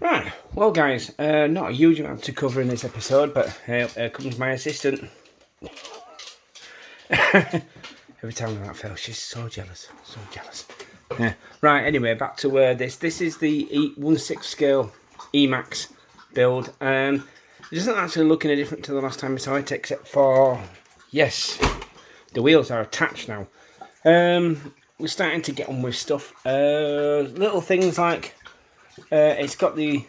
Right, well guys, not a huge amount to cover in this episode, but here comes my assistant. Every time that fails, she's so jealous, so jealous. Yeah. Right, anyway, back to this. This is the 1/6 scale Emaxx build. It doesn't actually look any different to the last time we saw it, except for, yes, the wheels are attached now. We're starting to get on with stuff. Little things like it's got the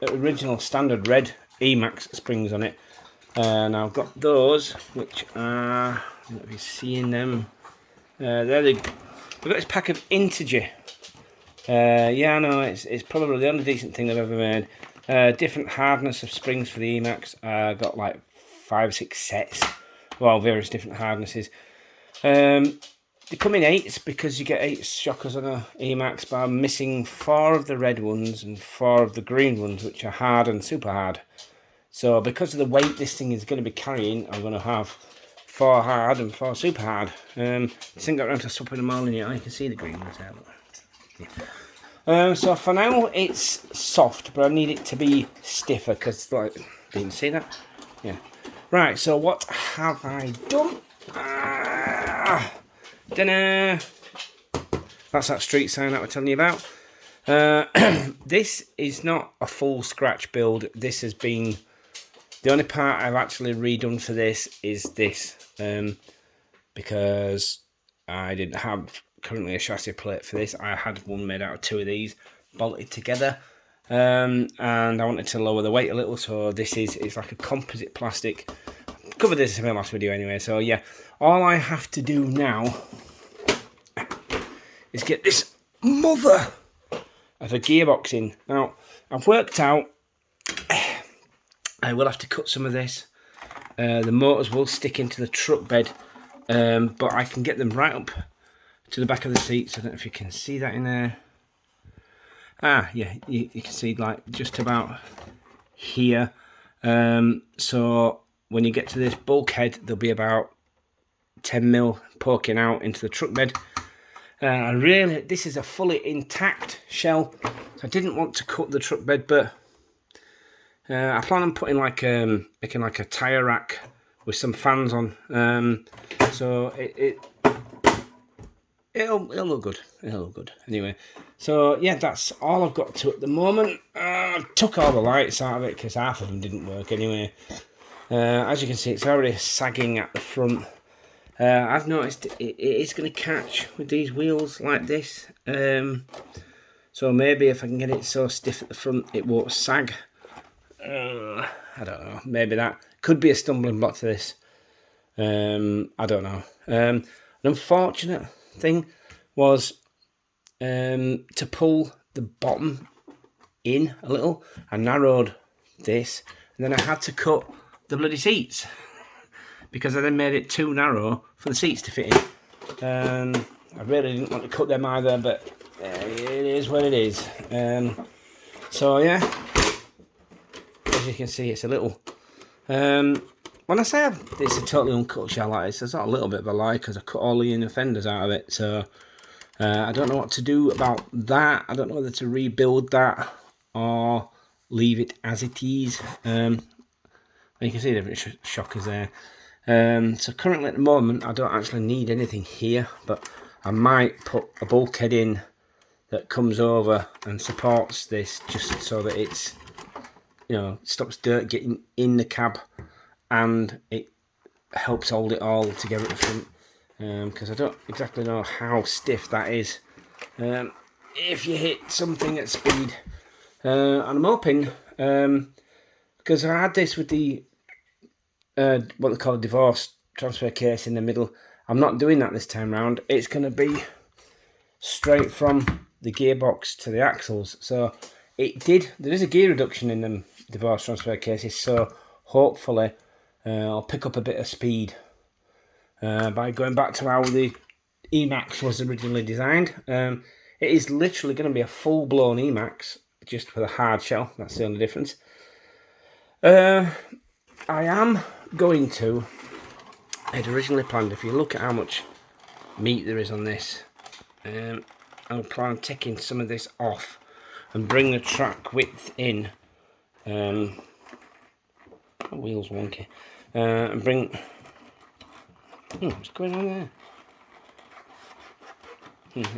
original standard red Emaxx springs on it. And I've got those, which are, I don't know if you're seeing them. We've got this pack of integer. Yeah, I know, it's probably the only decent thing I've ever made. Different hardness of springs for the Emaxx. Got like 5 or 6 sets. Well, various different hardnesses. They come in 8s because you get 8 shockers on a Emaxx, but I'm missing 4 of the red ones and 4 of the green ones, which are hard and super hard. So because of the weight this thing is going to be carrying, I'm going to have 4 hard and 4 super hard. Just didn't get around to swapping them all in yet. You can see the green ones there. Yeah. So for now it's soft, but I need it to be stiffer because, like, didn't see that? Yeah. Right, so what have I done? Dinner. That's that street sign that we're telling you about. This is not a full scratch build. This has been... The only part I've actually redone for this is this, because I didn't have currently a chassis plate for this. I had one made out of 2 of these, bolted together, and I wanted to lower the weight a little, so it's like a composite plastic. I covered this in my last video anyway, so yeah. All I have to do now is get this mother of a gearbox in. Now, I've worked out I will have to cut some of this. The motors will stick into the truck bed, but I can get them right up to the back of the seats. I don't know if you can see that in there. Yeah, you can see like just about here. So when you get to this bulkhead, there'll be about 10mm poking out into the truck bed. This is a fully intact shell. So I didn't want to cut the truck bed, but I plan on putting making like a tyre rack with some fans on, so it'll look good. It'll look good. Anyway, so yeah, that's all I've got to at the moment. I took all the lights out of it because half of them didn't work anyway. As you can see, it's already sagging at the front. I've noticed it is going to catch with these wheels like this. So maybe if I can get it so stiff at the front, it won't sag. I don't know. Maybe that could be a stumbling block to this. I don't know. An unfortunate thing was to pull the bottom in a little. I narrowed this, and then I had to cut the bloody seats because I then made it too narrow for the seats to fit in. I really didn't want to cut them either, but it is what it is. So yeah. As you can see, it's a little... when I say it's a totally uncut shell like this, there's not a little bit of a lie because I cut all the inner fenders out of it. So I don't know what to do about that. I don't know whether to rebuild that or leave it as it is. You can see the different shockers there. So currently at the moment, I don't actually need anything here, but I might put a bulkhead in that comes over and supports this just so that it's... stops dirt getting in the cab, and it helps hold it all together at the front, because I don't exactly know how stiff that is if you hit something at speed. And I'm hoping, because I had this with the what they call a divorce transfer case in the middle, I'm not doing that this time round. It's going to be straight from the gearbox to the axles. So there is a gear reduction in them divorce transfer cases, so hopefully I'll pick up a bit of speed by going back to how the Emaxx was originally designed. It is literally going to be a full-blown Emaxx, just with a hard shell. That's the only difference. I am going to... I'd originally planned, if you look at how much meat there is on this, I'll plan on taking some of this off and bring the track width in. My wheel's wonky. And bring... what's going on there?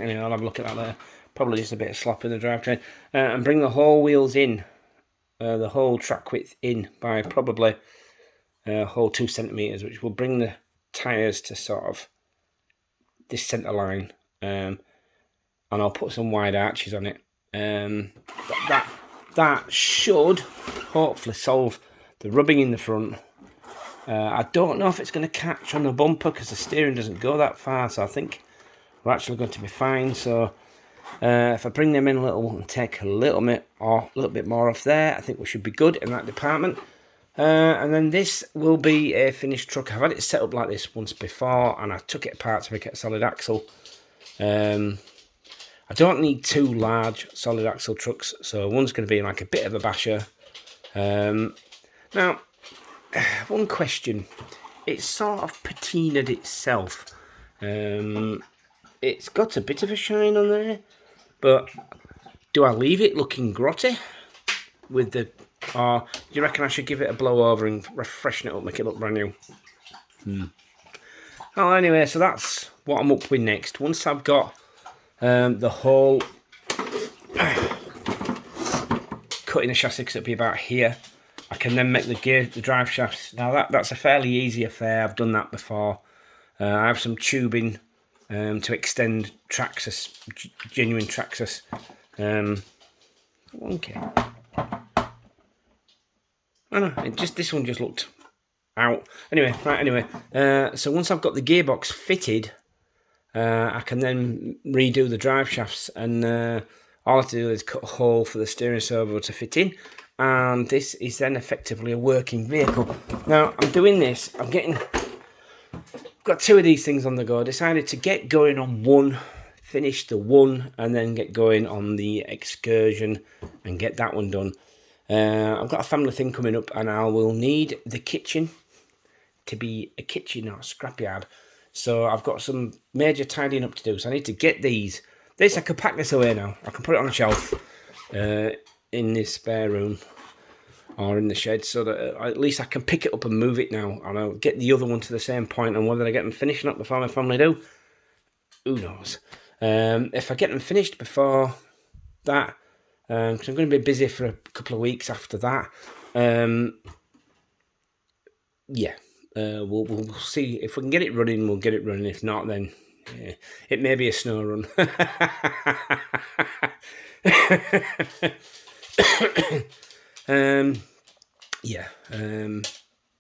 Anyway, I'll have a look at that later. Probably just a bit of slop in the drivetrain. And bring the whole wheels in, the whole track width in by probably a whole 2 centimetres, which will bring the tyres to sort of this centre line. And I'll put some wide arches on it. That should hopefully solve the rubbing in the front. I don't know if it's going to catch on the bumper because the steering doesn't go that far, so I think we're actually going to be fine. So if I bring them in a little and take a little bit more off there, I think we should be good in that department. And then this will be a finished truck. I've had it set up like this once before, and I took it apart to make it a solid axle. I don't need 2 large solid axle trucks, so one's going to be like a bit of a basher. Now, one question. It's sort of patinaed itself. It's got a bit of a shine on there, but do I leave it looking grotty with the... Or do you reckon I should give it a blow over and freshen it up, make it look brand new? Oh, anyway, so that's what I'm up with next. Once I've got the whole cut in the chassis, because it'll be about here, I can then make the drive shafts. Now that's a fairly easy affair. I've done that before. I have some tubing to extend Traxxas, genuine Traxxas. Okay. I don't know, this one just looked out. Anyway, so once I've got the gearbox fitted, I can then redo the drive shafts, and all I have to do is cut a hole for the steering servo to fit in, and this is then effectively a working vehicle. Now I'm doing this, got 2 of these things on the go. I decided to get going on one, finish the one, and then get going on the excursion and get that one done. I've got a family thing coming up, and I will need the kitchen to be a kitchen, not a scrapyard. So I've got some major tidying up to do. So I need to get these. I can pack this away now. I can put it on a shelf in this spare room or in the shed, so that at least I can pick it up and move it now. And I'll get the other one to the same point. And whether I get them finishing up before my family do, who knows? If I get them finished before that, because I'm going to be busy for a couple of weeks after that. We'll see if we can get it running. We'll get it running. If not, then it may be a snow run.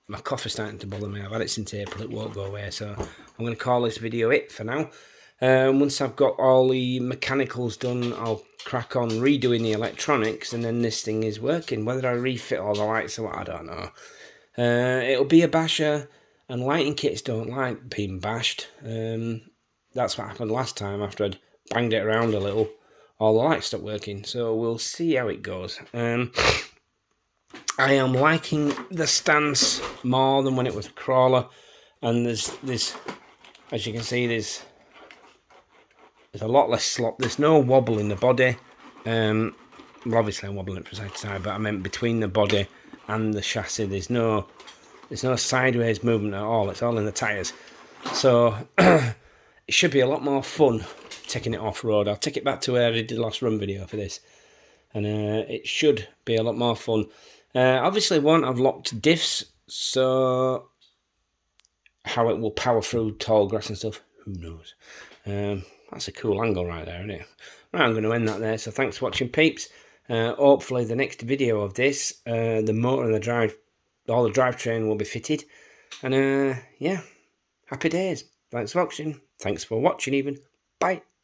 My cough is starting to bother me. I've had it since April. It won't go away. So I'm going to call this video it for now. Once I've got all the mechanicals done, I'll crack on redoing the electronics, and then this thing is working. Whether I refit all the lights or what, I don't know. It'll be a basher, and lighting kits don't like being bashed. That's what happened last time. After I'd banged it around a little, all the lights stopped working. So we'll see how it goes. I am liking the stance more than when it was a crawler, and there's as you can see, there's a lot less slop. There's no wobble in the body. Well, obviously I'm wobbling it from side to side, but I meant between the body and the chassis. There's no sideways movement at all. It's all in the tyres. So it should be a lot more fun taking it off road. I'll take it back to where I did the last run video for this, and it should be a lot more fun. Obviously won't have locked diffs, so how it will power through tall grass and stuff, who knows. That's a cool angle right there, isn't it? Right, I'm going to end that there. So thanks for watching, peeps. Hopefully the next video of this, the motor and all the drivetrain will be fitted. And yeah, happy days. Thanks for watching. Thanks for watching even. Bye.